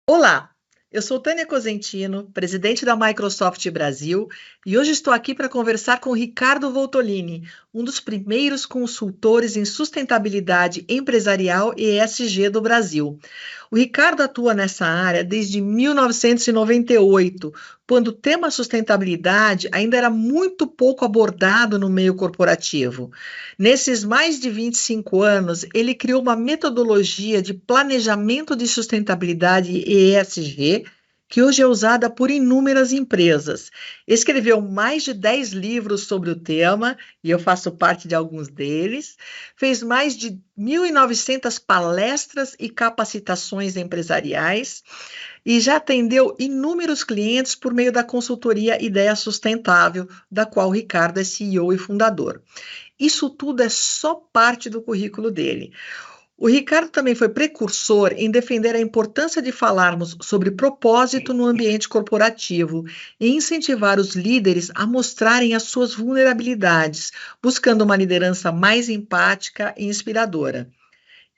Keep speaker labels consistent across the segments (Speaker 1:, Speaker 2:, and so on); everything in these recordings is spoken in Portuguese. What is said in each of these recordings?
Speaker 1: Olá, eu sou Tânia Cosentino, presidente da Microsoft Brasil, e hoje estou aqui para conversar com Ricardo Voltolini, um dos primeiros consultores em sustentabilidade empresarial e ESG do Brasil. O Ricardo atua nessa área desde 1998, quando o tema sustentabilidade ainda era muito pouco abordado no meio corporativo. Nesses mais de 25 anos, ele criou uma metodologia de planejamento de sustentabilidade e ESG, que hoje é usada por inúmeras empresas. Escreveu mais de 10 livros sobre o tema, e eu faço parte de alguns deles. Fez mais de 1.900 palestras e capacitações empresariais e já atendeu inúmeros clientes por meio da consultoria Ideia Sustentável, da qual o Ricardo é CEO e fundador. Isso tudo é só parte do currículo dele. O Ricardo também foi precursor em defender a importância de falarmos sobre propósito no ambiente corporativo e incentivar os líderes a mostrarem as suas vulnerabilidades, buscando uma liderança mais empática e inspiradora.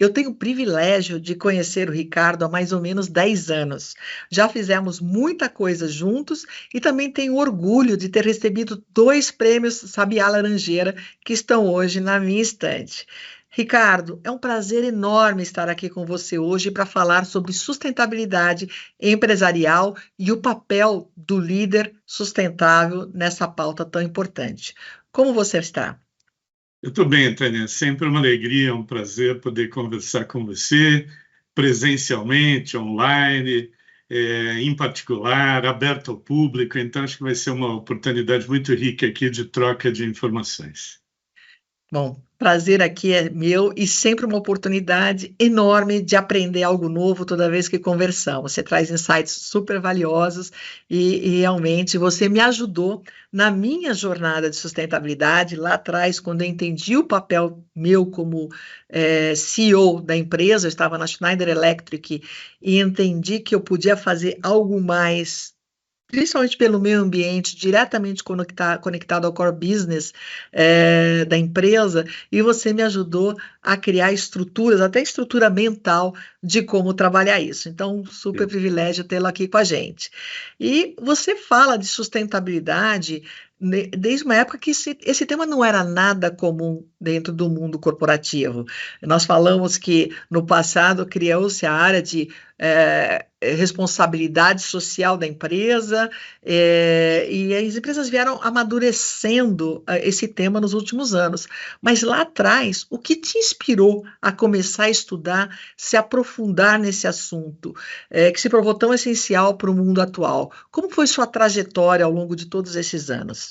Speaker 1: Eu tenho o privilégio de conhecer o Ricardo há mais ou menos 10 anos. Já fizemos muita coisa juntos e também tenho orgulho de ter recebido 2 prêmios Sabiá Laranjeira que estão hoje na minha estante. Ricardo, é um prazer enorme estar aqui com você hoje para falar sobre sustentabilidade empresarial e o papel do líder sustentável nessa pauta tão importante. Como você está?
Speaker 2: Eu estou bem, Tânia. Sempre uma alegria, um prazer poder conversar com você, presencialmente, online, em particular, aberto ao público. Então, acho que vai ser uma oportunidade muito rica aqui de troca de informações.
Speaker 1: Bom, prazer aqui é meu e sempre uma oportunidade enorme de aprender algo novo toda vez que conversamos. Você traz insights super valiosos e realmente você me ajudou na minha jornada de sustentabilidade lá atrás, quando eu entendi o papel meu como CEO da empresa. Eu estava na Schneider Electric e entendi que eu podia fazer algo mais, principalmente pelo meio ambiente, diretamente conectado ao core business da empresa, e você me ajudou a criar estruturas, até estrutura mental, de como trabalhar isso. Então, super privilégio tê-lo aqui com a gente. E você fala de sustentabilidade desde uma época que esse tema não era nada comum dentro do mundo corporativo. Nós falamos que, no passado, criou-se a área de responsabilidade social da empresa, e as empresas vieram amadurecendo esse tema nos últimos anos. Mas lá atrás, o que te inspirou a começar a estudar, se aprofundar nesse assunto, que se provou tão essencial para o mundo atual? Como foi sua trajetória ao longo de todos esses anos?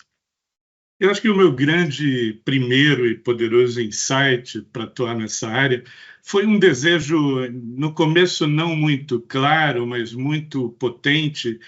Speaker 2: Eu acho que o meu grande, primeiro e poderoso insight para atuar nessa área foi um desejo, no começo não muito claro, mas muito potente,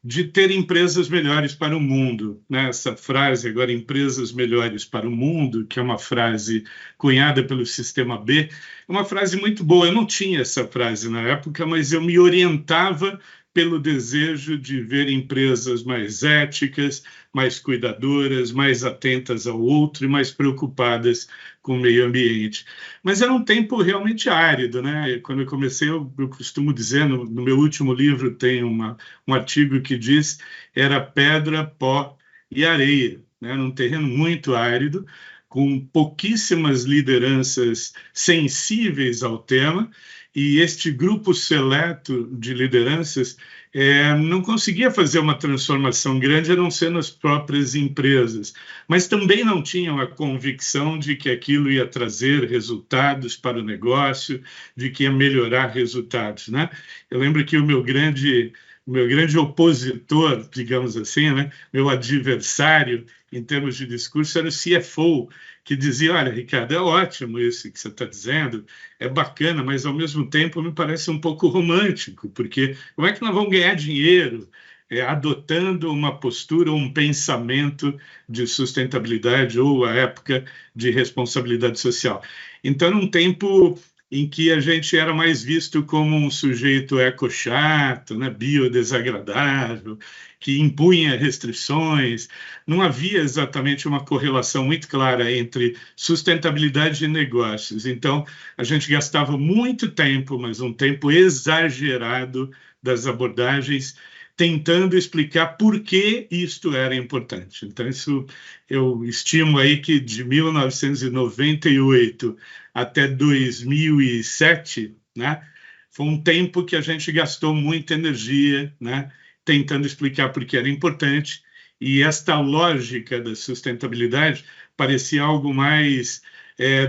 Speaker 2: de ter empresas melhores para o mundo, né? Essa frase agora, empresas melhores para o mundo, que é uma frase cunhada pelo Sistema B, é uma frase muito boa. Eu não tinha essa frase na época, mas eu me orientava pelo desejo de ver empresas mais éticas, mais cuidadoras, mais atentas ao outro e mais preocupadas com o meio ambiente. Mas era um tempo realmente árido, né? Quando eu comecei, eu costumo dizer, no meu último livro tem um artigo que diz era pedra, pó e areia, né? Num terreno muito árido, com pouquíssimas lideranças sensíveis ao tema, e este grupo seleto de lideranças não conseguia fazer uma transformação grande, a não ser nas próprias empresas, mas também não tinham a convicção de que aquilo ia trazer resultados para o negócio, de que ia melhorar resultados, né? Eu lembro que o meu grande opositor, digamos assim, né, meu adversário em termos de discurso, era o CFO, que dizia, olha, Ricardo, é ótimo isso que você está dizendo, é bacana, mas ao mesmo tempo me parece um pouco romântico, porque como é que nós vamos ganhar dinheiro adotando uma postura, um pensamento de sustentabilidade ou a época de responsabilidade social? Então, num tempo em que a gente era mais visto como um sujeito eco-chato, né, biodesagradável, que impunha restrições. Não havia exatamente uma correlação muito clara entre sustentabilidade e negócios. Então, a gente gastava muito tempo, mas um tempo exagerado das abordagens, tentando explicar por que isto era importante. Então, isso eu estimo aí que de 1998 até 2007, né, foi um tempo que a gente gastou muita energia, né, tentando explicar por que era importante, e esta lógica da sustentabilidade parecia algo mais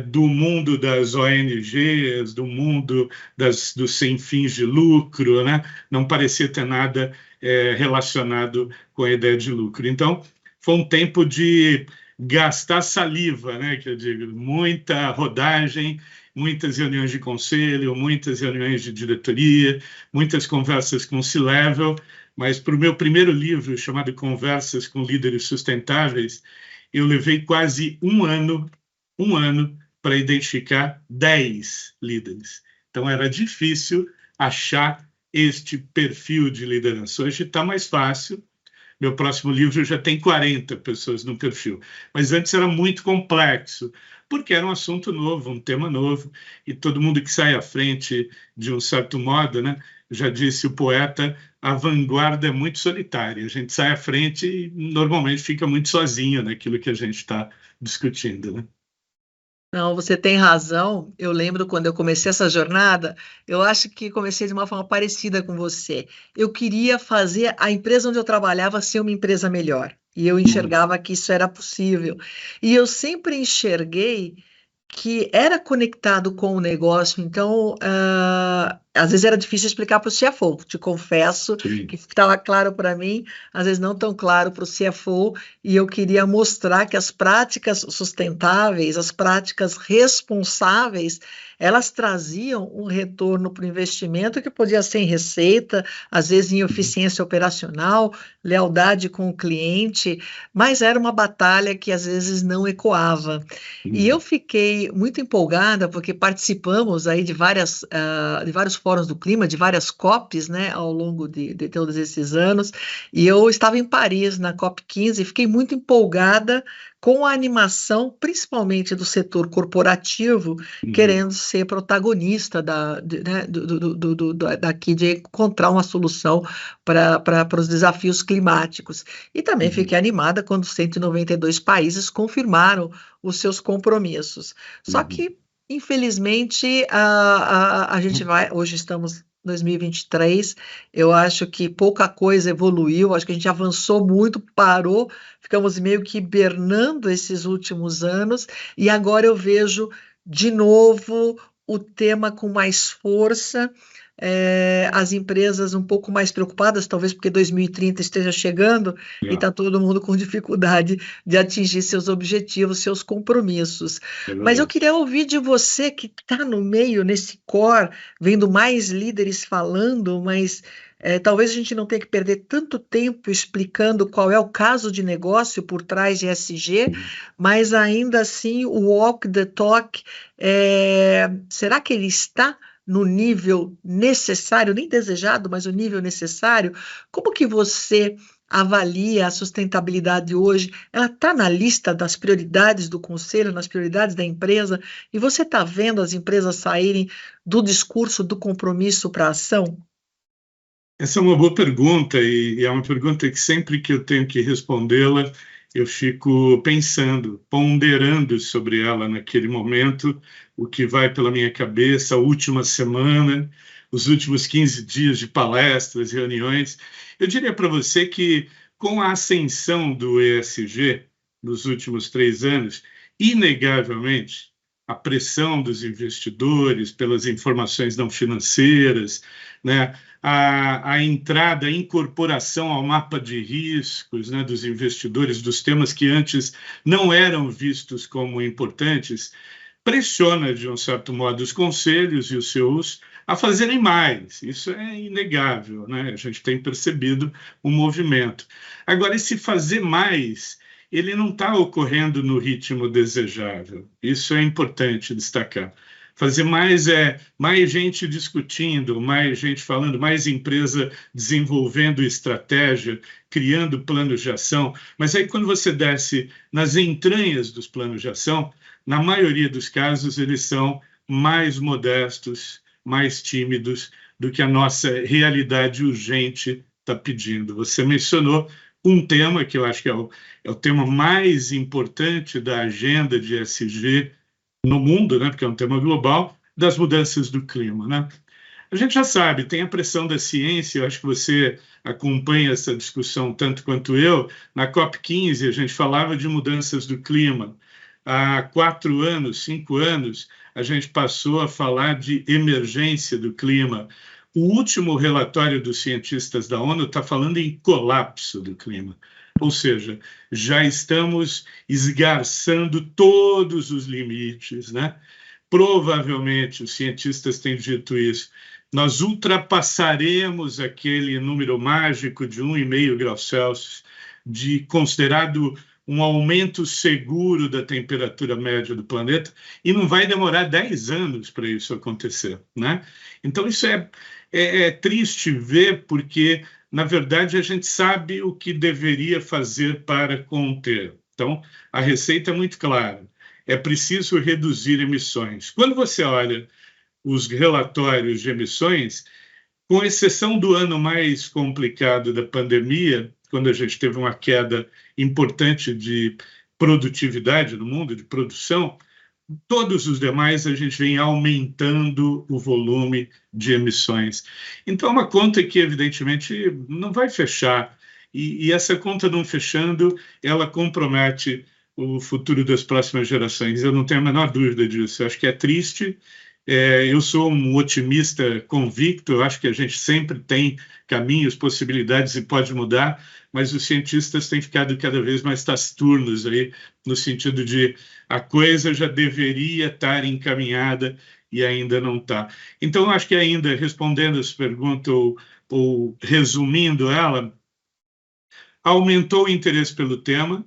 Speaker 2: do mundo das ONGs, do mundo dos sem fins de lucro, né? Não parecia ter nada relacionado com a ideia de lucro. Então, foi um tempo de gastar saliva, né? Que eu digo, muita rodagem, muitas reuniões de conselho, muitas reuniões de diretoria, muitas conversas com o C-Level, mas para o meu primeiro livro, chamado Conversas com Líderes Sustentáveis, eu levei quase um ano para identificar 10 líderes. Então, era difícil achar este perfil de liderança. Hoje está mais fácil. Meu próximo livro já tem 40 pessoas no perfil. Mas antes era muito complexo, porque era um assunto novo, um tema novo, e todo mundo que sai à frente, de um certo modo, né? Já disse o poeta, a vanguarda é muito solitária. A gente sai à frente e normalmente fica muito sozinho naquilo que a gente está discutindo, né?
Speaker 1: Não, você tem razão. Eu lembro quando eu comecei essa jornada, eu acho que comecei de uma forma parecida com você. Eu queria fazer a empresa onde eu trabalhava ser uma empresa melhor. E eu enxergava que isso era possível. E eu sempre enxerguei que era conectado com o negócio, então, às vezes era difícil explicar para o CFO, te confesso
Speaker 2: Sim.
Speaker 1: que estava claro para mim, às vezes não tão claro para o CFO, e eu queria mostrar que as práticas sustentáveis, as práticas responsáveis, elas traziam um retorno para o investimento que podia ser em receita, às vezes em eficiência operacional, lealdade com o cliente, mas era uma batalha que às vezes não ecoava. E eu fiquei muito empolgada porque participamos aí de vários fóruns do clima, de várias COPs, né, ao longo de todos esses anos. E eu estava em Paris na COP 15 e fiquei muito empolgada com a animação, principalmente do setor corporativo, querendo ser protagonista né, daqui de encontrar uma solução para os desafios climáticos. E também fiquei animada quando 192 países confirmaram os seus compromissos. Só que, infelizmente, a gente vai. Hoje estamos em 2023, eu acho que pouca coisa evoluiu, acho que a gente avançou muito, parou, ficamos meio que hibernando esses últimos anos, e agora eu vejo de novo o tema com mais força. As empresas um pouco mais preocupadas, talvez porque 2030 esteja chegando e está todo mundo com dificuldade de atingir seus objetivos, seus compromissos. Mas eu queria ouvir de você que está no meio, nesse core, vendo mais líderes falando, mas talvez a gente não tenha que perder tanto tempo explicando qual é o caso de negócio por trás de ESG, mas ainda assim o walk the talk, será que ele está no nível necessário, nem desejado, mas o nível necessário? Como que você avalia a sustentabilidade hoje? Ela está na lista das prioridades do conselho, nas prioridades da empresa, e você está vendo as empresas saírem do discurso do compromisso para a ação?
Speaker 2: Essa é uma boa pergunta e é uma pergunta que sempre que eu tenho que respondê-la, eu fico pensando, ponderando sobre ela naquele momento, o que vai pela minha cabeça, a última semana, os últimos 15 dias de palestras, reuniões. Eu diria para você que com a ascensão do ESG nos últimos 3 anos, inegavelmente, a pressão dos investidores pelas informações não financeiras, né? A entrada, a incorporação ao mapa de riscos, né, dos investidores, dos temas que antes não eram vistos como importantes, pressiona, de um certo modo, os conselhos e os CEOs a fazerem mais. Isso é inegável, né? A gente tem percebido um movimento. Agora, esse fazer mais, ele não está ocorrendo no ritmo desejável. Isso é importante destacar. fazer mais gente discutindo, mais gente falando, mais empresa desenvolvendo estratégia, criando planos de ação. Mas aí, quando você desce nas entranhas dos planos de ação, na maioria dos casos, eles são mais modestos, mais tímidos do que a nossa realidade urgente está pedindo. Você mencionou um tema que eu acho que é o tema mais importante da agenda de ESG no mundo, né, porque é um tema global, das mudanças do clima, né? A gente já sabe, tem a pressão da ciência, eu acho que você acompanha essa discussão tanto quanto eu. Na COP15, a gente falava de mudanças do clima. Há 4 anos, 5 anos, a gente passou a falar de emergência do clima. O último relatório dos cientistas da ONU está falando em colapso do clima. Ou seja, já estamos esgarçando todos os limites, né? Provavelmente, os cientistas têm dito isso, nós ultrapassaremos aquele número mágico de 1,5 graus Celsius, de considerado um aumento seguro da temperatura média do planeta, e não vai demorar 10 anos para isso acontecer, né? Então, isso é triste ver, porque, na verdade, a gente sabe o que deveria fazer para conter. Então, a receita é muito clara. É preciso reduzir emissões. Quando você olha os relatórios de emissões, com exceção do ano mais complicado da pandemia, quando a gente teve uma queda importante de produtividade no mundo, de produção, todos os demais a gente vem aumentando o volume de emissões. Então, é uma conta que, evidentemente, não vai fechar. E essa conta não fechando, ela compromete o futuro das próximas gerações. Eu não tenho a menor dúvida disso. Eu acho que é triste. Eu sou um otimista convicto, eu acho que a gente sempre tem caminhos, possibilidades e pode mudar, mas os cientistas têm ficado cada vez mais taciturnos aí, no sentido de a coisa já deveria estar encaminhada e ainda não está. Então, eu acho que ainda, respondendo essa pergunta ou resumindo ela, aumentou o interesse pelo tema,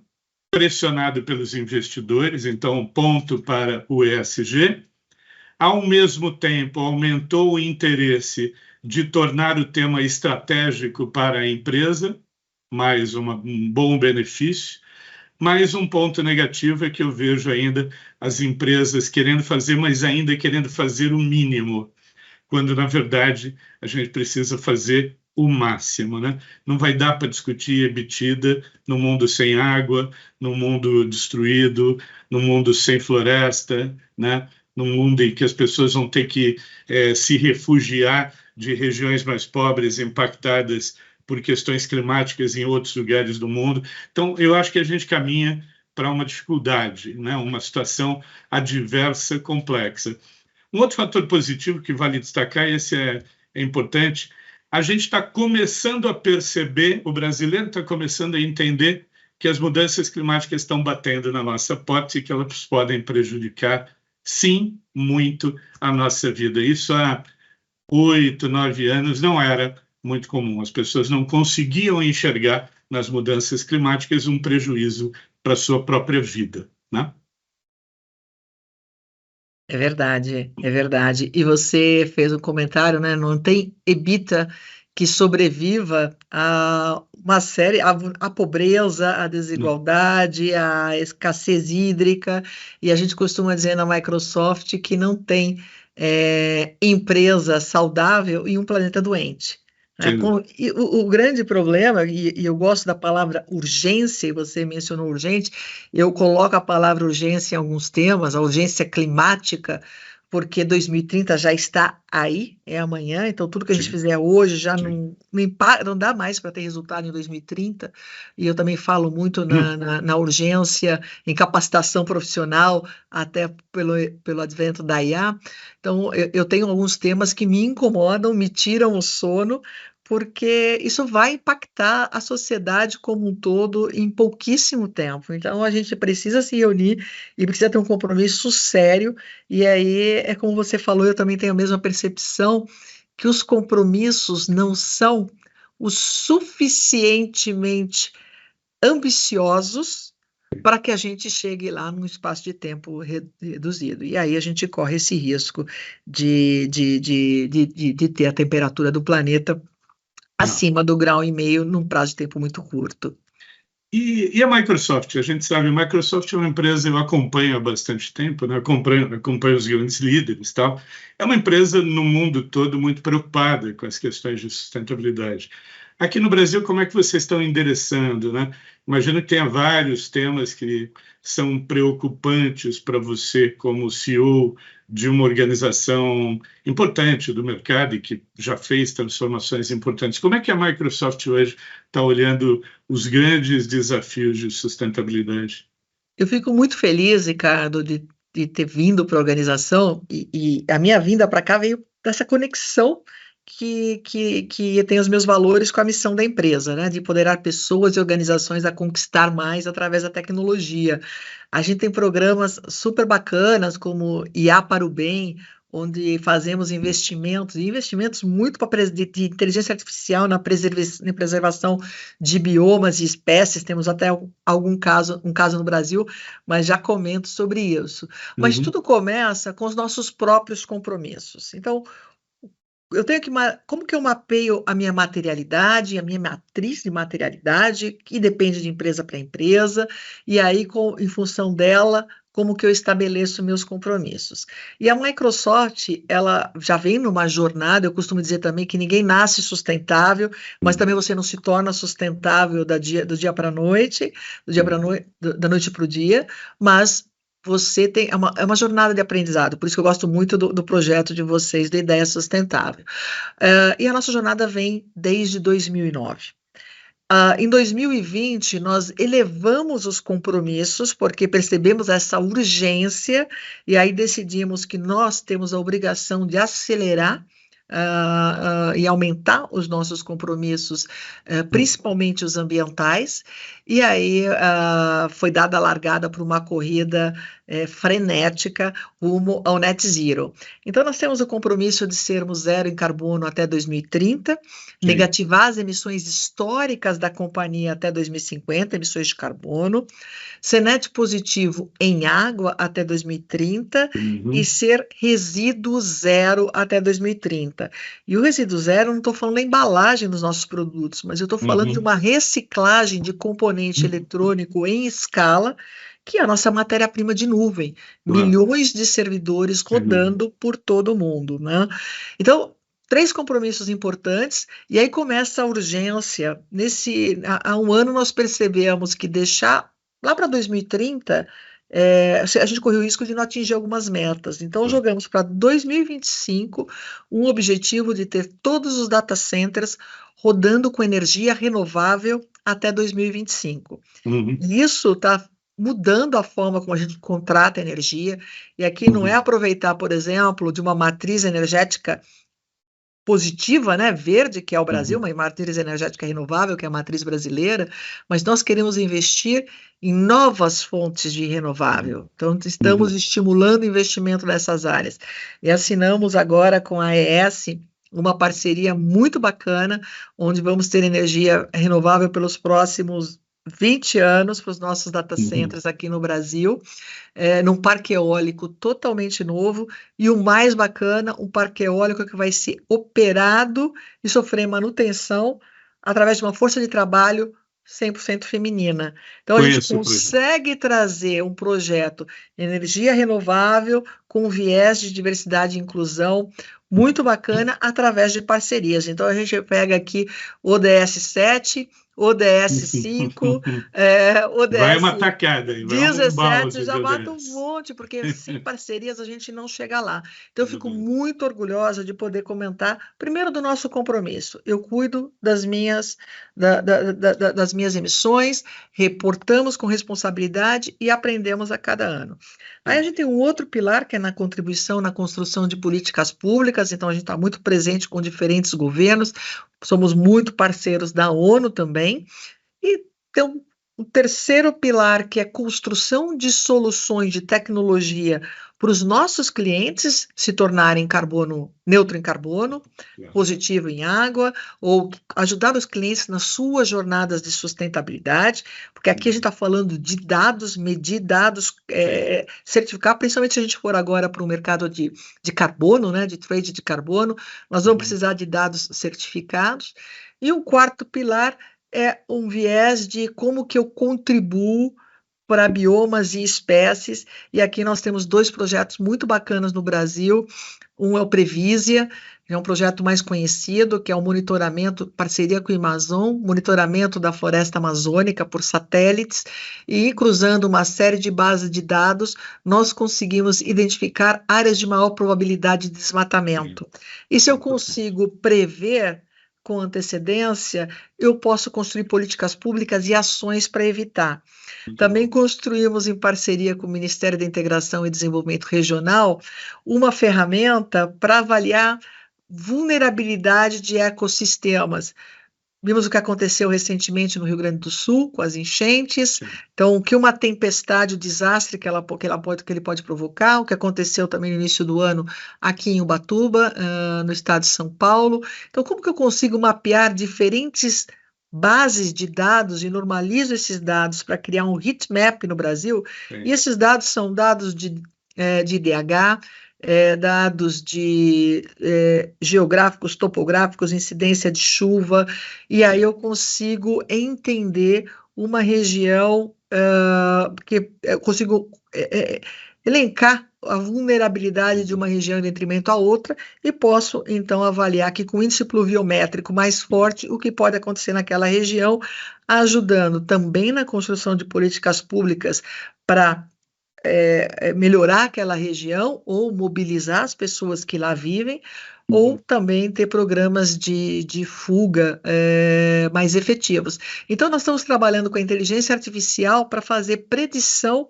Speaker 2: pressionado pelos investidores, então, ponto para o ESG. Ao mesmo tempo, aumentou o interesse de tornar o tema estratégico para a empresa, mais um bom benefício. Mas um ponto negativo é que eu vejo ainda as empresas querendo fazer, mas ainda querendo fazer o mínimo, quando, na verdade, a gente precisa fazer o máximo, né? Não vai dar para discutir EBITDA no mundo sem água, no mundo destruído, no mundo sem floresta, né? Num mundo em que as pessoas vão ter que se refugiar de regiões mais pobres, impactadas por questões climáticas em outros lugares do mundo. Então, eu acho que a gente caminha para uma dificuldade, né? Uma situação adversa, complexa. Um outro fator positivo que vale destacar, e esse é importante, a gente está começando a perceber, o brasileiro está começando a entender que as mudanças climáticas estão batendo na nossa porta e que elas podem prejudicar, sim, muito a nossa vida. Isso há 8, 9 anos não era muito comum. As pessoas não conseguiam enxergar nas mudanças climáticas um prejuízo para a sua própria vida, né?
Speaker 1: É verdade, é verdade. E você fez um comentário, né? Não tem EBITDA que sobreviva a uma série, a pobreza, a desigualdade, a escassez hídrica. E a gente costuma dizer na Microsoft que não tem empresa saudável em um planeta doente. Né? E o grande problema, e eu gosto da palavra urgência, e você mencionou urgente, eu coloco a palavra urgência em alguns temas, a urgência climática, porque 2030 já está aí, é amanhã, então tudo que a gente fizer hoje já não dá mais para ter resultado em 2030, e eu também falo muito na urgência em capacitação profissional, até pelo advento da IA. Então, eu tenho alguns temas que me incomodam, me tiram o sono, porque isso vai impactar a sociedade como um todo em pouquíssimo tempo. Então, a gente precisa se reunir e precisa ter um compromisso sério. E aí, é como você falou, eu também tenho a mesma percepção que os compromissos não são o suficientemente ambiciosos para que a gente chegue lá num espaço de tempo reduzido. E aí a gente corre esse risco de ter a temperatura do planeta
Speaker 2: Não.
Speaker 1: acima do grau e meio num prazo de tempo muito curto.
Speaker 2: E a Microsoft? A gente sabe, a Microsoft é uma empresa, eu acompanho há bastante tempo, né? Acompanho os grandes líderes e tal. É uma empresa no mundo todo muito preocupada com as questões de sustentabilidade. Aqui no Brasil, como é que vocês estão endereçando, né? Imagino que tenha vários temas que são preocupantes para você como CEO de uma organização importante do mercado e que já fez transformações importantes. Como é que a Microsoft hoje está olhando os grandes desafios de sustentabilidade?
Speaker 1: Eu fico muito feliz, Ricardo, de ter vindo para a organização e a minha vinda para cá veio dessa conexão que tem os meus valores com a missão da empresa, né? De empoderar pessoas e organizações a conquistar mais através da tecnologia. A gente tem programas super bacanas, como IA para o Bem, onde fazemos investimentos, e investimentos muito de inteligência artificial na preservação de biomas e espécies. Temos até um caso no Brasil, mas já comento sobre isso. Mas
Speaker 2: Uhum.
Speaker 1: tudo começa com os nossos próprios compromissos. Então, eu tenho que como que eu mapeio a minha materialidade, a minha matriz de materialidade, que depende de empresa para empresa, e aí, em função dela, como que eu estabeleço meus compromissos. E a Microsoft, ela já vem numa jornada, eu costumo dizer também que ninguém nasce sustentável, mas também você não se torna sustentável do dia para a noite, da noite para o dia, mas você tem, é uma jornada de aprendizado, por isso que eu gosto muito do projeto de vocês, da Ideia Sustentável. E a nossa jornada vem desde 2009. Em 2020, nós elevamos os compromissos, porque percebemos essa urgência, e aí decidimos que nós temos a obrigação de acelerar e aumentar os nossos compromissos, principalmente os ambientais, e aí foi dada a largada para uma corrida frenética rumo ao net zero. Então, nós temos o compromisso de sermos zero em carbono até 2030,
Speaker 2: Sim.
Speaker 1: negativar as emissões históricas da companhia até 2050, emissões de carbono, ser net positivo em água até 2030 e
Speaker 2: Uhum.
Speaker 1: ser resíduo zero até 2030. E o resíduo zero, não estou falando da embalagem dos nossos produtos, mas eu estou falando de
Speaker 2: Uhum.
Speaker 1: uma reciclagem de componente eletrônico em escala, que é a nossa matéria-prima de nuvem,
Speaker 2: Claro.
Speaker 1: milhões de servidores
Speaker 2: Sem dúvida.
Speaker 1: rodando por todo o mundo, né? Então, três compromissos importantes, e aí começa a urgência. Há um ano nós percebemos que deixar lá para 2030, a gente correu o risco de não atingir algumas metas. Então,
Speaker 2: Claro.
Speaker 1: jogamos para 2025 um objetivo de ter todos os data centers rodando com energia renovável até 2025.
Speaker 2: Uhum.
Speaker 1: E isso está mudando a forma como a gente contrata energia, e aqui não é
Speaker 2: Uhum.
Speaker 1: aproveitar, por exemplo, de uma matriz energética positiva, né, verde, que é o Brasil,
Speaker 2: Uhum.
Speaker 1: uma matriz energética renovável, que é a matriz brasileira, mas nós queremos investir em novas fontes de renovável. Então, estamos
Speaker 2: Uhum.
Speaker 1: estimulando o investimento nessas áreas. E assinamos agora com a AES uma parceria muito bacana, onde vamos ter energia renovável pelos próximos 20 anos para os nossos data
Speaker 2: Uhum.
Speaker 1: centers aqui no Brasil, num parque eólico totalmente novo, e o mais bacana, um parque eólico que vai ser operado e sofrer manutenção através de uma força de trabalho 100% feminina. Então, a gente
Speaker 2: Conheço o projeto.
Speaker 1: consegue trazer um projeto de energia renovável com viés de diversidade e inclusão muito bacana através de parcerias. Então, a gente pega aqui ODS 7, ODS 5,
Speaker 2: Vai uma
Speaker 1: ODS
Speaker 2: tacada aí, vai um
Speaker 1: 17,
Speaker 2: balde
Speaker 1: já
Speaker 2: de
Speaker 1: mata um
Speaker 2: ODS.
Speaker 1: monte, porque sem parcerias a gente não chega lá. Então, eu fico
Speaker 2: Verdade.
Speaker 1: muito orgulhosa de poder comentar, primeiro, do nosso compromisso. Eu cuido das minhas emissões, reportamos com responsabilidade e aprendemos a cada ano. Aí a gente tem um outro pilar, que é na contribuição na construção de políticas públicas, então a gente está muito presente com diferentes governos, somos muito parceiros da ONU também, e tem um terceiro pilar, que é construção de soluções de tecnologia para os nossos clientes se tornarem carbono neutro em carbono, positivo em água, ou ajudar os clientes nas suas jornadas de sustentabilidade, porque aqui a gente está falando de dados, medir dados, certificar, principalmente se a gente for agora para o mercado de carbono, né, de trade de carbono, nós vamos precisar de dados certificados. E o quarto pilar é um viés de como que eu contribuo para biomas e espécies, e aqui nós temos 2 projetos muito bacanas no Brasil. Um é o Previsia, que é um projeto mais conhecido, que é o monitoramento, parceria com o Amazon, monitoramento da floresta amazônica por satélites, e cruzando uma série de bases de dados, nós conseguimos identificar áreas de maior probabilidade de desmatamento. E se eu consigo prever com antecedência, eu posso construir políticas públicas e ações para evitar. Também construímos, em parceria com o Ministério da Integração e Desenvolvimento Regional, uma ferramenta para avaliar vulnerabilidade de ecossistemas. Vimos o que aconteceu recentemente no Rio Grande do Sul, com as enchentes. Então, o que uma tempestade, o desastre que ele pode provocar, o que aconteceu também no início do ano aqui em Ubatuba, no estado de São Paulo. Então, como que eu consigo mapear diferentes bases de dados e normalizo esses dados para criar um heat map no Brasil? E esses dados são dados de IDH, dados geográficos, topográficos, incidência de chuva, e aí eu consigo entender uma região, porque eu consigo elencar a vulnerabilidade de uma região em detrimento à outra, e posso, então, avaliar que com índice pluviométrico mais forte, o que pode acontecer naquela região, ajudando também na construção de políticas públicas para melhorar aquela região ou mobilizar as pessoas que lá vivem, ou também ter programas de fuga mais efetivos. Então, nós estamos trabalhando com a inteligência artificial para fazer predição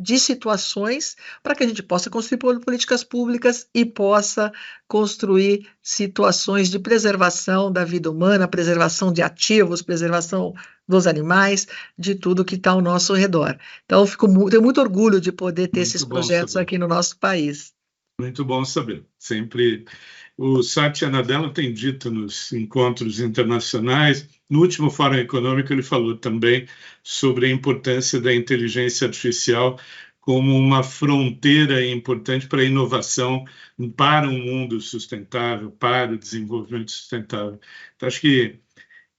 Speaker 1: de situações para que a gente possa construir políticas públicas e possa construir situações de preservação da vida humana, preservação de ativos, preservação dos animais, de tudo que está ao nosso redor. Então, tenho muito orgulho de poder ter esses projetos aqui no nosso país.
Speaker 2: Muito bom saber. Sempre o Satya Nadella tem dito nos encontros internacionais, no último Fórum Econômico ele falou também sobre a importância da inteligência artificial como uma fronteira importante para a inovação, para um mundo sustentável, para o desenvolvimento sustentável. Então, acho que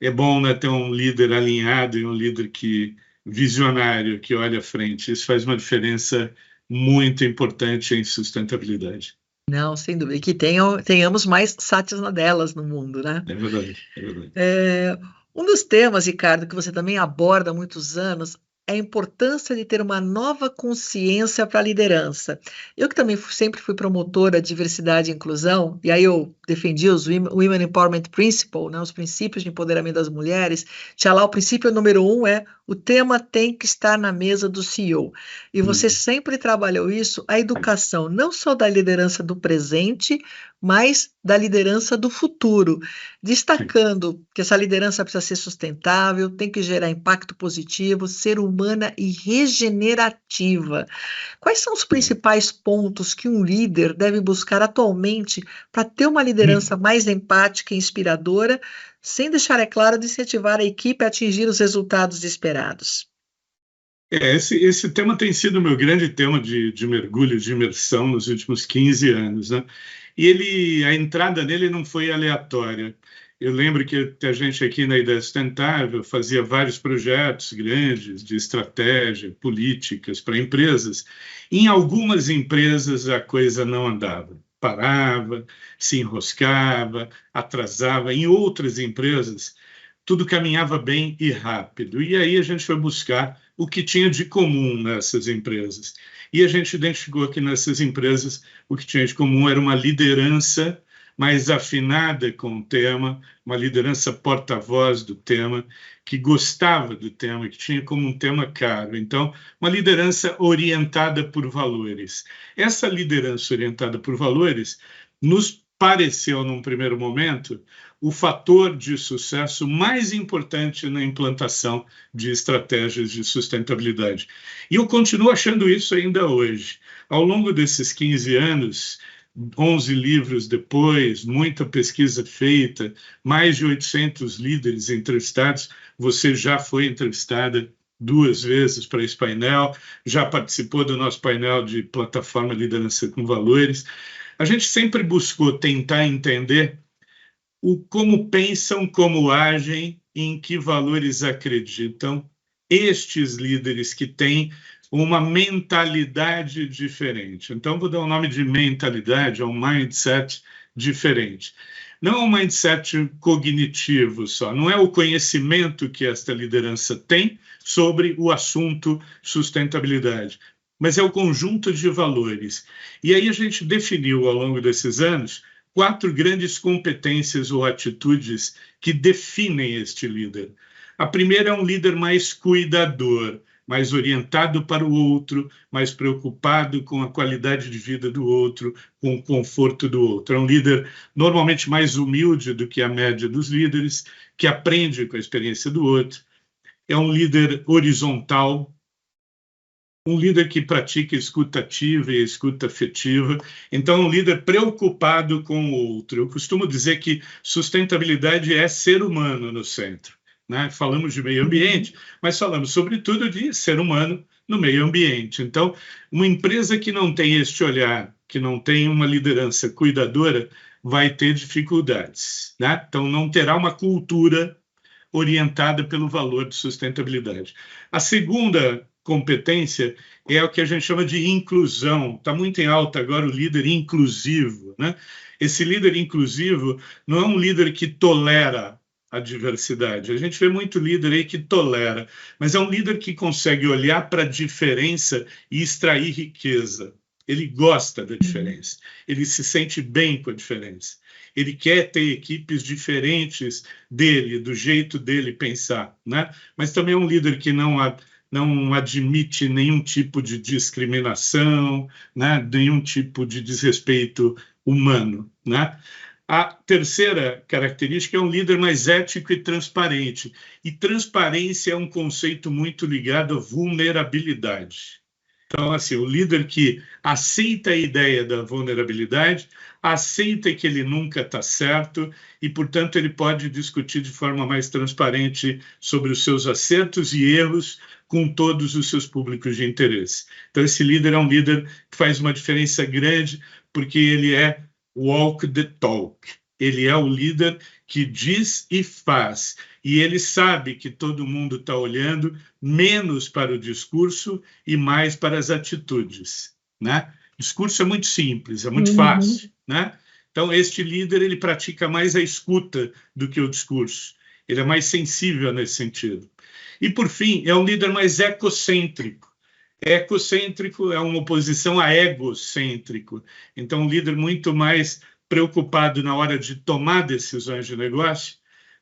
Speaker 2: é bom, né, ter um líder alinhado e um líder visionário, que olha à frente. Isso faz uma diferença muito importante em sustentabilidade.
Speaker 1: Não, sem dúvida. E que tenhamos mais Satyas Nadellas no mundo, né?
Speaker 2: É verdade, é verdade.
Speaker 1: Um dos temas, Ricardo, que você também aborda há muitos anos, é a importância de ter uma nova consciência para a liderança. Eu que também sempre fui promotora de diversidade e inclusão, e aí eu defendi os Women Empowerment Principle, né, os princípios de empoderamento das mulheres. Tinha lá o princípio número 1, o tema tem que estar na mesa do CEO. E você sempre trabalhou isso, a educação, não só da liderança do presente, mas da liderança do futuro, destacando que essa liderança precisa ser sustentável, tem que gerar impacto positivo, ser humana e regenerativa. Quais são os principais pontos que um líder deve buscar atualmente para ter uma liderança mais empática e inspiradora, sem deixar, é claro, de incentivar a equipe a atingir os resultados esperados?
Speaker 2: Esse tema tem sido o meu grande tema de mergulho, de imersão nos últimos 15 anos, né? E a entrada nele não foi aleatória. Eu lembro que a gente aqui na Ideia Sustentável fazia vários projetos grandes de estratégia, políticas para empresas. Em algumas empresas a coisa não andava, parava, se enroscava, atrasava. Em outras empresas tudo caminhava bem e rápido. E aí a gente foi buscar o que tinha de comum nessas empresas. E a gente identificou que nessas empresas o que tinha de comum era uma liderança mais afinada com o tema, uma liderança porta-voz do tema, que gostava do tema, que tinha como um tema caro. Então, uma liderança orientada por valores. Essa liderança orientada por valores nos pareceu, num primeiro momento, o fator de sucesso mais importante na implantação de estratégias de sustentabilidade. E eu continuo achando isso ainda hoje. Ao longo desses 15 anos, 11 livros depois, muita pesquisa feita, mais de 800 líderes entrevistados, você já foi entrevistada 2 vezes para esse painel, já participou do nosso painel de plataforma Liderança com Valores. A gente sempre buscou tentar entender como pensam, como agem, em que valores acreditam estes líderes que têm uma mentalidade diferente. Então, vou dar o nome de mentalidade, é um mindset diferente. Não é um mindset cognitivo só, não é o conhecimento que esta liderança tem sobre o assunto sustentabilidade, mas é o conjunto de valores. E aí a gente definiu, ao longo desses anos, 4 grandes competências ou atitudes que definem este líder. A primeira é um líder mais cuidador, mais orientado para o outro, mais preocupado com a qualidade de vida do outro, com o conforto do outro. É um líder normalmente mais humilde do que a média dos líderes, que aprende com a experiência do outro. É um líder horizontal, um líder que pratica escuta ativa e escuta afetiva. Então, é um líder preocupado com o outro. Eu costumo dizer que sustentabilidade é ser humano no centro, né? Falamos de meio ambiente, mas falamos, sobretudo, de ser humano no meio ambiente. Então, uma empresa que não tem este olhar, que não tem uma liderança cuidadora, vai ter dificuldades, né? Então, não terá uma cultura orientada pelo valor de sustentabilidade. A segunda competência é o que a gente chama de inclusão. Está muito em alta agora o líder inclusivo, né? Esse líder inclusivo não é um líder que tolera a diversidade. A gente vê muito líder aí que tolera, mas é um líder que consegue olhar para a diferença e extrair riqueza. Ele gosta da diferença, ele se sente bem com a diferença. Ele quer ter equipes diferentes dele, do jeito dele pensar, né? Mas também é um líder que não admite nenhum tipo de discriminação, né? Nenhum tipo de desrespeito humano, né? A terceira característica é um líder mais ético e transparente. E transparência é um conceito muito ligado à vulnerabilidade. Então, assim, o líder que aceita a ideia da vulnerabilidade, aceita que ele nunca está certo e, portanto, ele pode discutir de forma mais transparente sobre os seus acertos e erros com todos os seus públicos de interesse. Então, esse líder é um líder que faz uma diferença grande porque ele é walk the talk. Ele é o líder que diz e faz. E ele sabe que todo mundo está olhando menos para o discurso e mais para as atitudes, né? O discurso é muito simples, é muito fácil, né? Então, este líder, ele pratica mais a escuta do que o discurso. Ele é mais sensível nesse sentido. E, por fim, é um líder mais ecocêntrico. Ecocêntrico é uma oposição a egocêntrico. Então, um líder muito mais preocupado na hora de tomar decisões de negócio,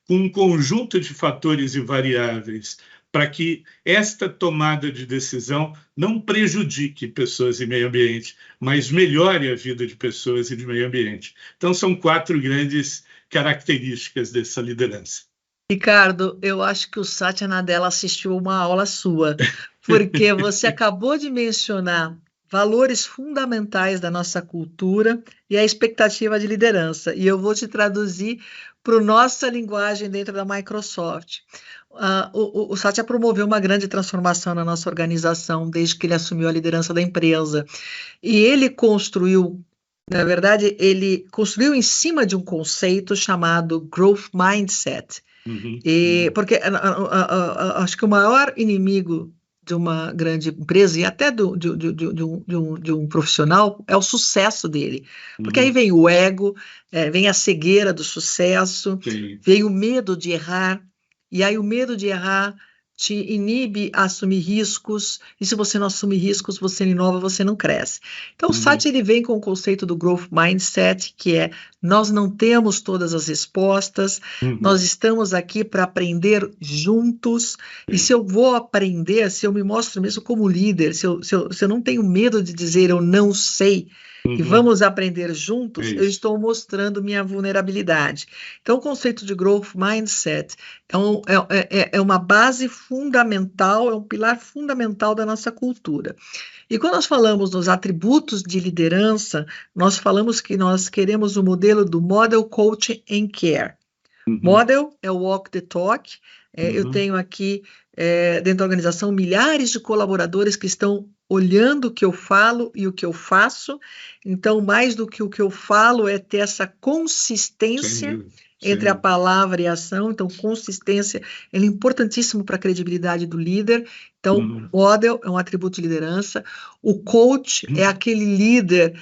Speaker 2: com um conjunto de fatores e variáveis, para que esta tomada de decisão não prejudique pessoas e meio ambiente, mas melhore a vida de pessoas e de meio ambiente. Então, são 4 grandes características dessa liderança.
Speaker 1: Ricardo, eu acho que o Satya Nadella assistiu uma aula sua, porque você acabou de mencionar valores fundamentais da nossa cultura e a expectativa de liderança. E eu vou te traduzir para a nossa linguagem dentro da Microsoft. O Satya promoveu uma grande transformação na nossa organização desde que ele assumiu a liderança da empresa. E ele construiu, na verdade, ele construiu em cima de um conceito chamado Growth Mindset. Porque acho que o maior inimigo de uma grande empresa e até de um profissional é o sucesso dele. Porque aí vem o ego, vem a cegueira do sucesso, vem o medo de errar, e aí o medo de errar te inibe a assumir riscos, e se você não assumir riscos, você não inova, você não cresce. Então, o Satya ele vem com o conceito do Growth Mindset, que é, nós não temos todas as respostas, nós estamos aqui para aprender juntos, e se eu vou aprender, se eu me mostro mesmo como líder, se eu não tenho medo de dizer eu não sei, e vamos aprender
Speaker 2: É
Speaker 1: juntos, eu
Speaker 2: isso.
Speaker 1: estou mostrando minha vulnerabilidade. Então, o conceito de growth mindset é uma base fundamental, é um pilar fundamental da nossa cultura. E quando nós falamos nos atributos de liderança, nós falamos que nós queremos o modelo do Model Coaching and Care. Model é o walk the talk. Eu tenho aqui, dentro da organização, milhares de colaboradores que estão olhando o que eu falo e o que eu faço. Então, mais do que o que eu falo, é ter essa consistência entre a palavra e a ação. Então, consistência é importantíssimo para a credibilidade do líder. Então, model é um atributo de liderança. O coach é aquele líder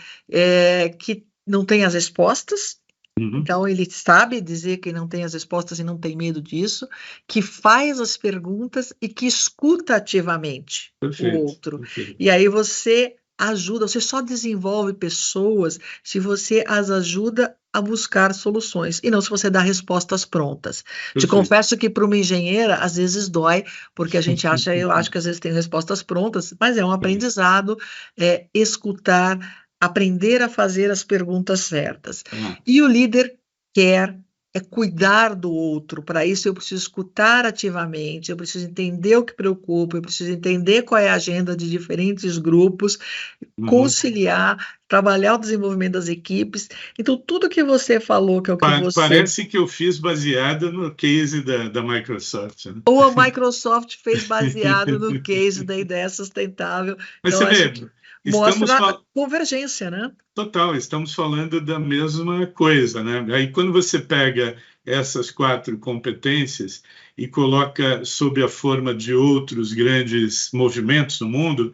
Speaker 1: que não tem as respostas. Então, ele sabe dizer que não tem as respostas e não tem medo disso, que faz as perguntas e que escuta ativamente o outro. E aí você ajuda, você só desenvolve pessoas se você as ajuda a buscar soluções, e não se você dá respostas prontas. Te confesso que para uma engenheira, às vezes dói, porque a gente acha, eu acho que às vezes tem respostas prontas, mas é um aprendizado, escutar, aprender a fazer as perguntas certas. E o líder quer cuidar do outro. Para isso, eu preciso escutar ativamente, eu preciso entender o que preocupa, eu preciso entender qual é a agenda de diferentes grupos, conciliar, trabalhar o desenvolvimento das equipes. Então, tudo que você falou, que é o que você...
Speaker 2: Parece que eu fiz baseado no case da Microsoft. Né?
Speaker 1: Ou a Microsoft fez baseado no case da ideia sustentável.
Speaker 2: Mas
Speaker 1: então,
Speaker 2: você vê,
Speaker 1: mostra a convergência, né?
Speaker 2: Total, estamos falando da mesma coisa, né? Aí quando você pega essas 4 competências e coloca sob a forma de outros grandes movimentos no mundo,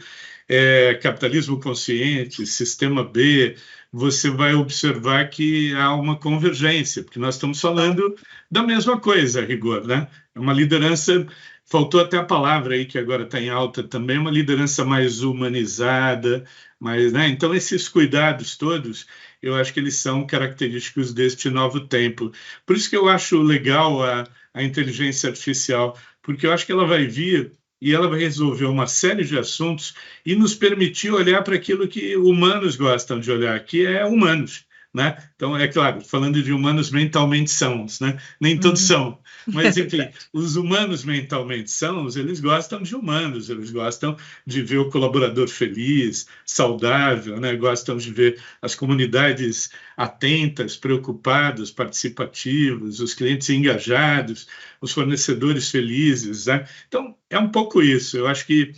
Speaker 2: capitalismo consciente, sistema B, você vai observar que há uma convergência, porque nós estamos falando da mesma coisa, a rigor, né? É uma liderança, faltou até a palavra aí que agora está em alta também, uma liderança mais humanizada, mas, né? Então esses cuidados todos, eu acho que eles são característicos deste novo tempo. Por isso que eu acho legal a inteligência artificial, porque eu acho que ela vai vir e ela vai resolver uma série de assuntos e nos permitir olhar para aquilo que humanos gostam de olhar, que é humanos. Né? Então, é claro, falando de humanos mentalmente sãos, né? Nem todos são, mas enfim, os humanos mentalmente sãos, eles gostam de humanos, eles gostam de ver o colaborador feliz, saudável, né? Gostam de ver as comunidades atentas, preocupadas, participativas, os clientes engajados, os fornecedores felizes, né? Então, é um pouco isso, eu acho que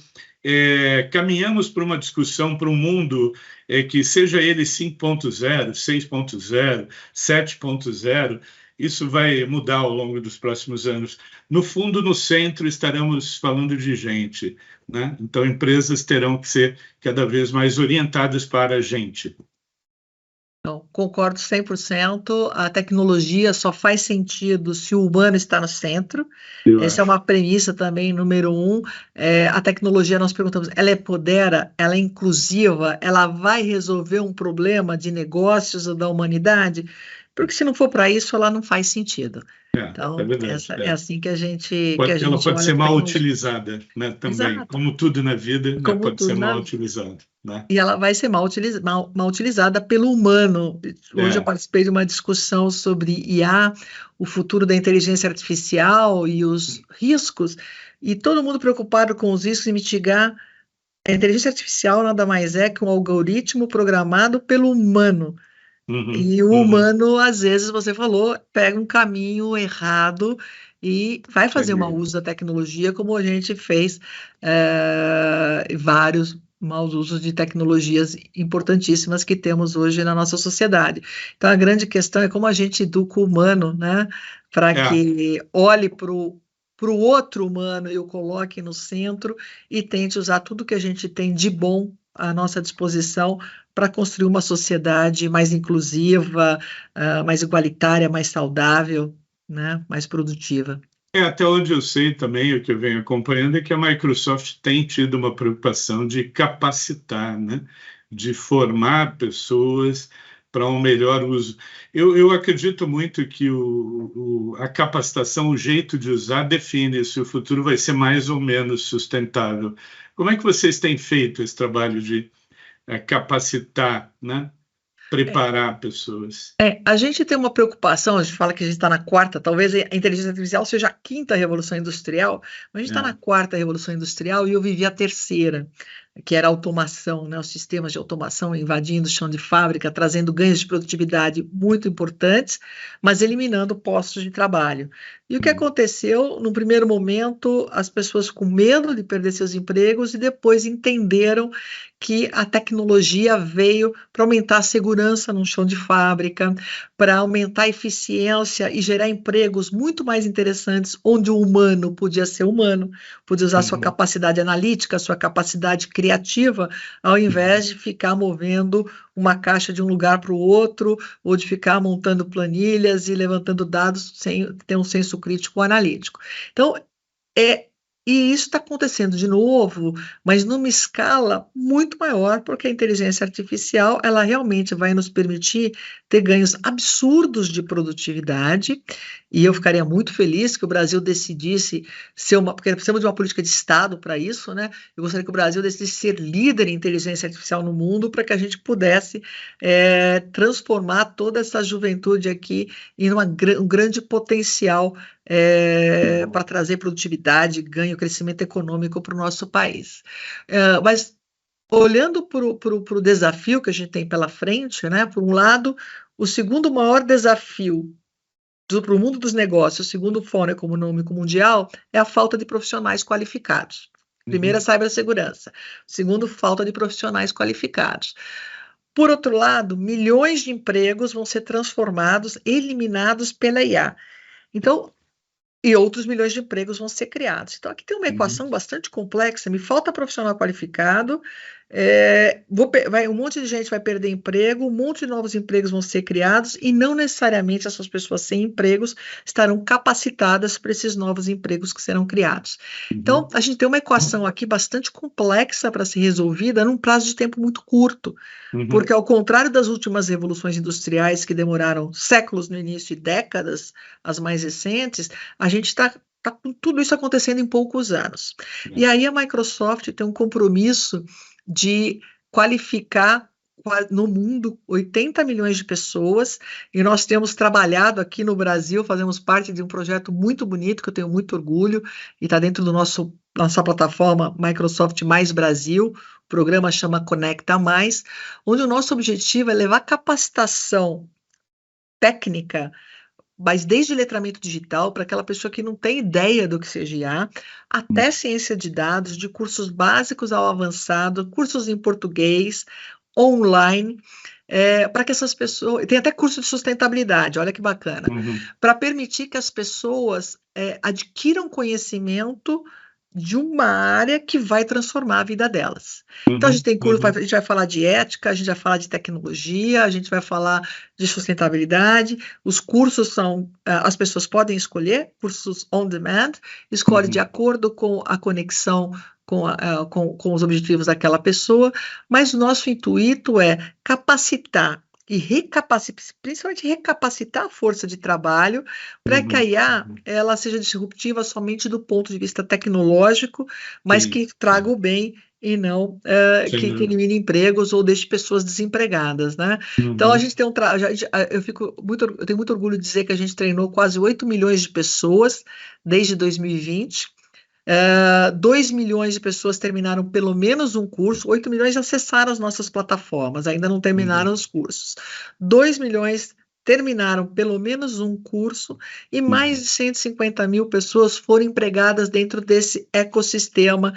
Speaker 2: caminhamos para uma discussão, para um mundo que seja ele 5.0, 6.0, 7.0, isso vai mudar ao longo dos próximos anos. No fundo, no centro, estaremos falando de gente, né? Então, empresas terão que ser cada vez mais orientadas para a gente.
Speaker 1: Então, concordo 100%. A tecnologia só faz sentido se o humano está no centro. Essa é uma premissa também, número 1. A tecnologia, nós perguntamos, ela empodera, ela é inclusiva, ela vai resolver um problema de negócios ou da humanidade? Porque se não for para isso, ela não faz sentido. Então, é assim que a gente
Speaker 2: ela pode
Speaker 1: olha
Speaker 2: ser
Speaker 1: a
Speaker 2: mal
Speaker 1: tecnologia.
Speaker 2: utilizada, né, também.
Speaker 1: Exato.
Speaker 2: Como tudo na vida, né, pode ser mal utilizada. Né?
Speaker 1: E ela vai ser mal utilizada pelo humano. Hoje eu participei de uma discussão sobre IA, o futuro da inteligência artificial e os riscos, e todo mundo preocupado com os riscos e mitigar. A inteligência artificial nada mais é que um algoritmo programado pelo humano. E o humano, às vezes, você falou, pega um caminho errado e vai fazer mau uso da tecnologia, como a gente fez vários maus usos de tecnologias importantíssimas que temos hoje na nossa sociedade. Então, a grande questão é como a gente educa o humano, né, para que olhe para o outro humano e o coloque no centro e tente usar tudo que a gente tem de bom à nossa disposição para construir uma sociedade mais inclusiva, mais igualitária, mais saudável, né, mais produtiva.
Speaker 2: Até onde eu sei também, o que eu venho acompanhando, é que a Microsoft tem tido uma preocupação de capacitar, né? De formar pessoas para um melhor uso. Eu acredito muito que a capacitação, o jeito de usar, define se o futuro vai ser mais ou menos sustentável. Como é que vocês têm feito esse trabalho de capacitar, né? Preparar pessoas.
Speaker 1: A gente tem uma preocupação, a gente fala que a gente está na quarta, talvez a inteligência artificial seja a quinta revolução industrial, mas a gente está na quarta revolução industrial e eu vivi a terceira, que era a automação, né? Os sistemas de automação invadindo o chão de fábrica, trazendo ganhos de produtividade muito importantes, mas eliminando postos de trabalho. E o que aconteceu? No primeiro momento, as pessoas com medo de perder seus empregos e depois entenderam que a tecnologia veio para aumentar a segurança no chão de fábrica, para aumentar a eficiência e gerar empregos muito mais interessantes, onde o humano podia ser humano, podia usar sua capacidade analítica, sua capacidade criativa, ao invés de ficar movendo uma caixa de um lugar para o outro, ou de ficar montando planilhas e levantando dados sem ter um senso crítico analítico. Então, e isso está acontecendo de novo, mas numa escala muito maior, porque a inteligência artificial, ela realmente vai nos permitir ter ganhos absurdos de produtividade, e eu ficaria muito feliz que o Brasil decidisse ser porque precisamos de uma política de Estado para isso, né? Eu gostaria que o Brasil decidisse ser líder em inteligência artificial no mundo, para que a gente pudesse transformar toda essa juventude aqui em um grande potencial para trazer produtividade, ganho, crescimento econômico para o nosso país. Mas olhando para o desafio que a gente tem pela frente, né? Por um lado, o segundo maior desafio para o mundo dos negócios, segundo o Fórum Econômico Mundial, é a falta de profissionais qualificados. Primeiro, a cibersegurança. Segundo, falta de profissionais qualificados. Por outro lado, milhões de empregos vão ser transformados, eliminados pela IA. Então, e outros milhões de empregos vão ser criados. Então, aqui tem uma equação bastante complexa. Me falta profissional qualificado, um monte de gente vai perder emprego, um monte de novos empregos vão ser criados e não necessariamente essas pessoas sem empregos estarão capacitadas para esses novos empregos que serão criados. Então, a gente tem uma equação aqui bastante complexa para ser resolvida num prazo de tempo muito curto, porque ao contrário das últimas revoluções industriais que demoraram séculos no início e décadas, as mais recentes, a gente está com tudo isso acontecendo em poucos anos. E aí a Microsoft tem um compromisso de qualificar no mundo 80 milhões de pessoas, e nós temos trabalhado aqui no Brasil, fazemos parte de um projeto muito bonito, que eu tenho muito orgulho, e está dentro do nossa plataforma Microsoft Mais Brasil. O programa chama Conecta Mais, onde o nosso objetivo é levar capacitação técnica, mas desde letramento digital, para aquela pessoa que não tem ideia do que seja IA, até ciência de dados, de cursos básicos ao avançado, cursos em português, online, para que essas pessoas... Tem até curso de sustentabilidade, olha que bacana. Para permitir que as pessoas adquiram conhecimento de uma área que vai transformar a vida delas. Então, a gente tem curso, a gente vai falar de ética, a gente vai falar de tecnologia, a gente vai falar de sustentabilidade. Os cursos as pessoas podem escolher, cursos on demand, escolhe de acordo com a conexão com os objetivos daquela pessoa, mas o nosso intuito é capacitar e principalmente recapacitar a força de trabalho para que a IA ela seja disruptiva somente do ponto de vista tecnológico, mas que traga o bem e não que elimine empregos ou deixe pessoas desempregadas, né? Então, a gente tem eu tenho muito orgulho de dizer que a gente treinou quase 8 milhões de pessoas desde 2020, 2 milhões de pessoas terminaram pelo menos um curso, 8 milhões acessaram as nossas plataformas, ainda não terminaram os cursos. 2 milhões terminaram pelo menos um curso e mais de 150 mil pessoas foram empregadas dentro desse ecossistema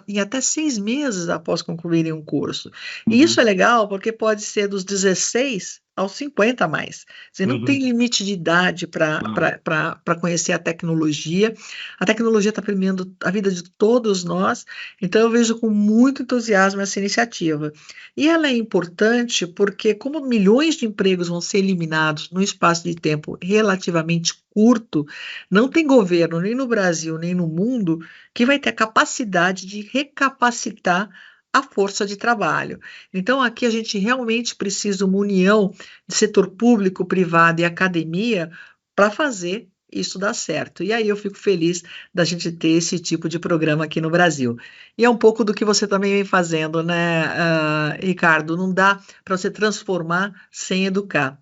Speaker 1: em até 6 meses após concluírem um curso. E isso é legal porque pode ser dos 16 aos 50 a mais. Você não tem limite de idade para conhecer a tecnologia. A tecnologia está permeando a vida de todos nós, então eu vejo com muito entusiasmo essa iniciativa. E ela é importante porque, como milhões de empregos vão ser eliminados num espaço de tempo relativamente curto, não tem governo, nem no Brasil, nem no mundo, que vai ter a capacidade de recapacitar a força de trabalho. Então, aqui a gente realmente precisa de uma união de setor público, privado e academia para fazer isso dá certo. E aí eu fico feliz da gente ter esse tipo de programa aqui no Brasil. E é um pouco do que você também vem fazendo, né, Ricardo? Não dá para você transformar sem educar.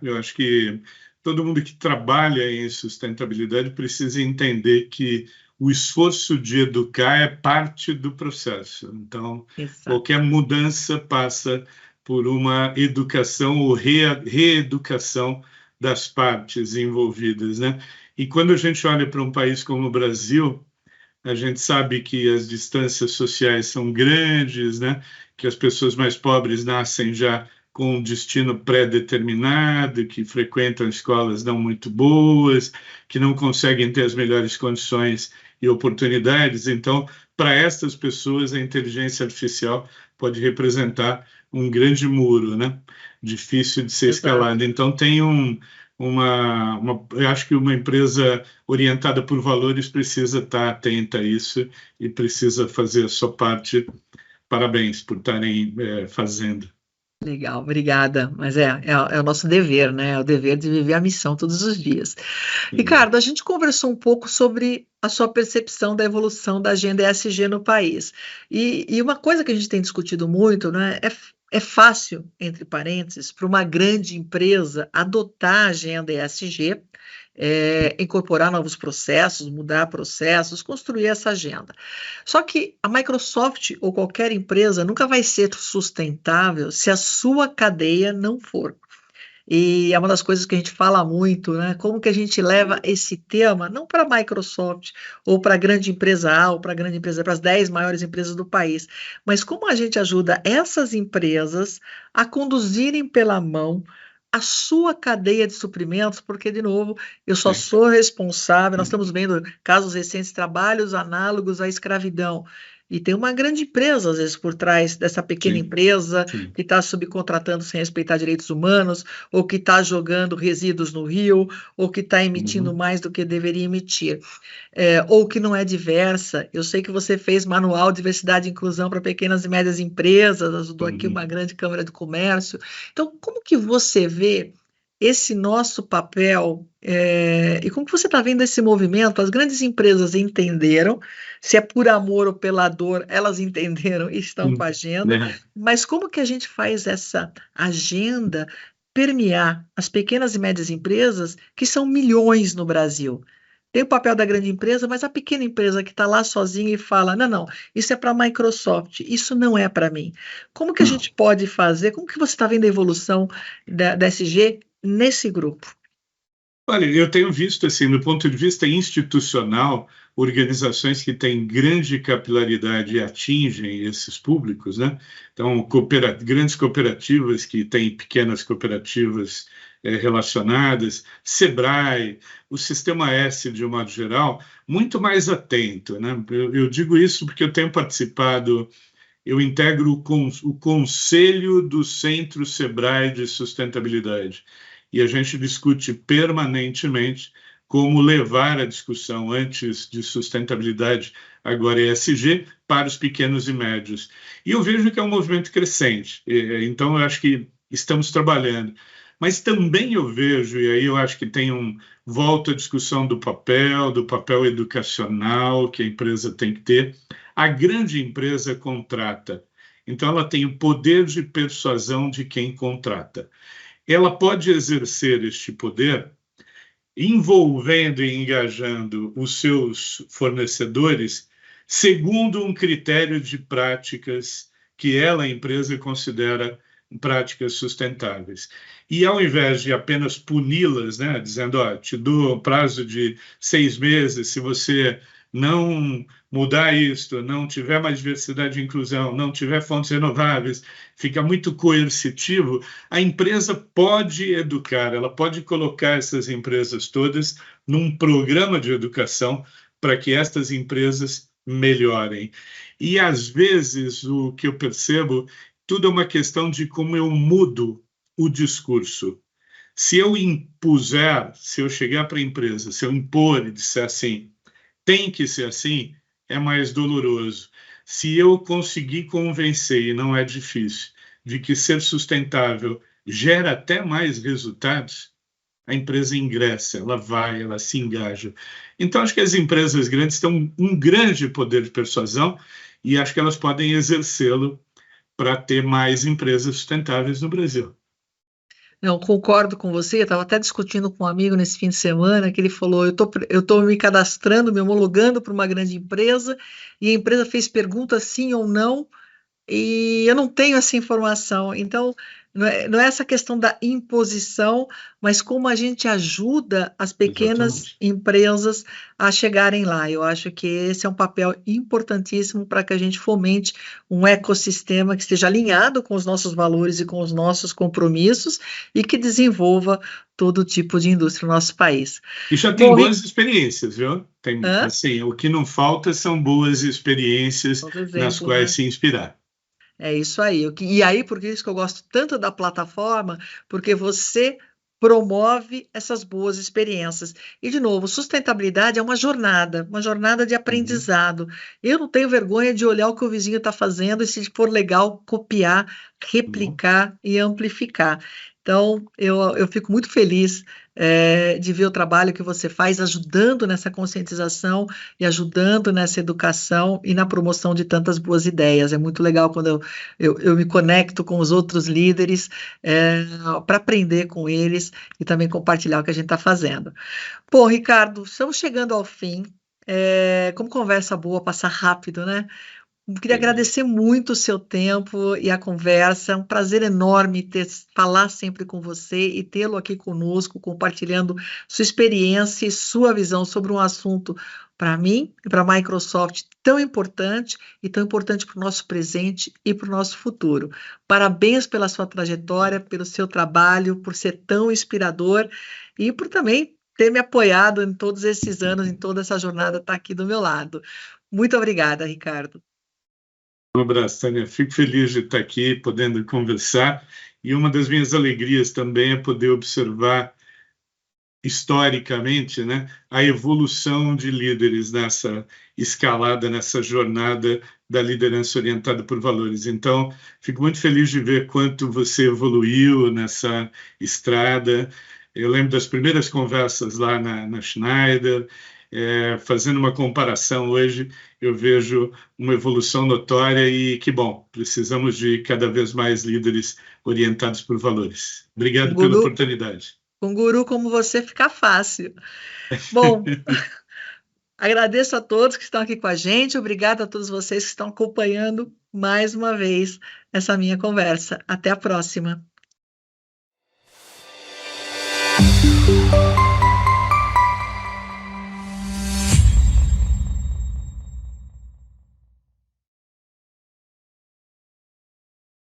Speaker 2: Eu acho que todo mundo que trabalha em sustentabilidade precisa entender que o esforço de educar é parte do processo. Então,
Speaker 1: Exato.
Speaker 2: qualquer mudança passa por uma educação ou reeducação das partes envolvidas, né? E quando a gente olha para um país como o Brasil, a gente sabe que as distâncias sociais são grandes, né? Que as pessoas mais pobres nascem já com um destino pré-determinado, que frequentam escolas não muito boas, que não conseguem ter as melhores condições e oportunidades. Então, para essas pessoas, a inteligência artificial pode representar um grande muro, né? Difícil de ser
Speaker 1: Exato.
Speaker 2: escalado. Então, tem eu acho que uma empresa orientada por valores precisa estar atenta a isso e precisa fazer a sua parte. Parabéns por estarem fazendo.
Speaker 1: Legal, obrigada. Mas é o nosso dever, né? É o dever de viver a missão todos os dias.
Speaker 2: Sim,
Speaker 1: Ricardo, a gente conversou um pouco sobre a sua percepção da evolução da agenda ESG no país. E uma coisa que a gente tem discutido muito, né, é fácil, entre parênteses, para uma grande empresa adotar a agenda ESG, incorporar novos processos, mudar processos, construir essa agenda. Só que a Microsoft ou qualquer empresa nunca vai ser sustentável se a sua cadeia não for. E é uma das coisas que a gente fala muito, né? Como que a gente leva esse tema, não para a Microsoft, ou para a grande empresa A, ou para a grande empresa, para as 10 maiores empresas do país, mas como a gente ajuda essas empresas a conduzirem pela mão a sua cadeia de suprimentos, porque, de novo, eu só
Speaker 2: sim,
Speaker 1: sou responsável, nós estamos vendo casos recentes, trabalhos análogos à escravidão. E tem uma grande empresa, às vezes, por trás dessa pequena
Speaker 2: sim,
Speaker 1: empresa
Speaker 2: sim.
Speaker 1: que está subcontratando sem respeitar direitos humanos, ou que está jogando resíduos no rio, ou que está emitindo
Speaker 2: Uhum,
Speaker 1: mais do que deveria emitir, ou que não é diversa. Eu sei que você fez manual de diversidade e inclusão para pequenas e médias empresas, ajudou aqui uma
Speaker 2: uhum,
Speaker 1: grande Câmara de Comércio. Então, como que você vê esse nosso papel, e como que você está vendo esse movimento? As grandes empresas entenderam, se é por amor ou pela dor, elas entenderam e estão com a agenda,
Speaker 2: né?
Speaker 1: mas como que a gente faz essa agenda permear as pequenas e médias empresas, que são milhões no Brasil? Tem o papel da grande empresa, mas a pequena empresa que está lá sozinha e fala: não, não, isso é para a Microsoft, isso não é para mim. Como que a gente pode fazer? Como que você está vendo a evolução da SG nesse grupo?
Speaker 2: Olha, eu tenho visto, assim, do ponto de vista institucional, organizações que têm grande capilaridade e atingem esses públicos, né? Então, grandes cooperativas que têm pequenas cooperativas relacionadas, Sebrae, o Sistema S, de um modo geral, muito mais atento, né? Eu digo isso porque eu tenho participado, eu integro o Conselho do Centro Sebrae de Sustentabilidade e a gente discute permanentemente como levar a discussão antes de sustentabilidade, agora ESG, para os pequenos e médios. E eu vejo que é um movimento crescente, então eu acho que estamos trabalhando. Mas também eu vejo, e aí eu acho que tem volta à discussão do papel educacional que a empresa tem que ter. A grande empresa contrata, então ela tem o poder de persuasão de quem contrata. Ela pode exercer este poder envolvendo e engajando os seus fornecedores segundo um critério de práticas que ela, a empresa, considera práticas sustentáveis. E ao invés de apenas puni-las, né, dizendo, te dou um prazo de 6 meses, se você não mudar isto, não tiver mais diversidade e inclusão, não tiver fontes renováveis, fica muito coercitivo, a empresa pode educar, ela pode colocar essas empresas todas num programa de educação para que estas empresas melhorem. E, às vezes, o que eu percebo, tudo é uma questão de como eu mudo o discurso. Se eu impuser, se eu chegar para a empresa, se eu impor e disser assim, tem que ser assim, é mais doloroso. Se eu conseguir convencer, e não é difícil, de que ser sustentável gera até mais resultados, a empresa ingressa, ela vai, ela se engaja. Então, acho que as empresas grandes têm um grande poder de persuasão e acho que elas podem exercê-lo para ter mais empresas sustentáveis no Brasil.
Speaker 1: Não, concordo com você. Eu estava até discutindo com um amigo nesse fim de semana que ele falou: eu tô me cadastrando, me homologando para uma grande empresa, e a empresa fez pergunta sim ou não, e eu não tenho essa informação. Então, não é essa questão da imposição, mas como a gente ajuda as pequenas
Speaker 2: Exatamente.
Speaker 1: empresas a chegarem lá. Eu acho que esse é um papel importantíssimo para que a gente fomente um ecossistema que esteja alinhado com os nossos valores e com os nossos compromissos e que desenvolva todo tipo de indústria no nosso país.
Speaker 2: E já tem
Speaker 1: Bom,
Speaker 2: boas experiências, viu? Tem,
Speaker 1: hã?
Speaker 2: assim, o que não falta são boas experiências
Speaker 1: Os
Speaker 2: nas
Speaker 1: exemplos,
Speaker 2: quais
Speaker 1: né?
Speaker 2: se inspirar.
Speaker 1: É isso aí. E aí, por isso que eu gosto tanto da plataforma, porque você promove essas boas experiências. E, de novo, sustentabilidade é uma jornada de
Speaker 2: Uhum.
Speaker 1: aprendizado. Eu não tenho vergonha de olhar o que o vizinho está fazendo e, se for legal, copiar,
Speaker 2: Bom,
Speaker 1: replicar e amplificar. Então, eu fico muito feliz, de ver o trabalho que você faz, ajudando nessa conscientização e ajudando nessa educação e na promoção de tantas boas ideias. É muito legal quando eu me conecto com os outros líderes, para aprender com eles e também compartilhar o que a gente está fazendo. Bom, Ricardo, estamos chegando ao fim. Como conversa boa, passa rápido, né? Eu queria
Speaker 2: é,
Speaker 1: agradecer muito o seu tempo e a conversa. É um prazer enorme falar sempre com você e tê-lo aqui conosco, compartilhando sua experiência e sua visão sobre um assunto, para mim e para a Microsoft, tão importante para o nosso presente e para o nosso futuro. Parabéns pela sua trajetória, pelo seu trabalho, por ser tão inspirador e por também ter me apoiado em todos esses anos, em toda essa jornada, estar aqui do meu lado. Muito obrigada, Ricardo.
Speaker 2: um abraço, Tânia. Fico feliz de estar aqui, podendo conversar. E uma das minhas alegrias também é poder observar historicamente, né, a evolução de líderes nessa escalada, nessa jornada da liderança orientada por valores. Então, fico muito feliz de ver quanto você evoluiu nessa estrada. Eu lembro das primeiras conversas lá na Schneider, fazendo uma comparação hoje, eu vejo uma evolução notória e que bom, precisamos de cada vez mais líderes orientados por valores.
Speaker 1: Um
Speaker 2: Obrigado pela
Speaker 1: guru,
Speaker 2: oportunidade.
Speaker 1: um guru como você fica fácil. Bom, agradeço a todos que estão aqui com a gente, obrigado a todos vocês que estão acompanhando mais uma vez essa minha conversa. Até a próxima.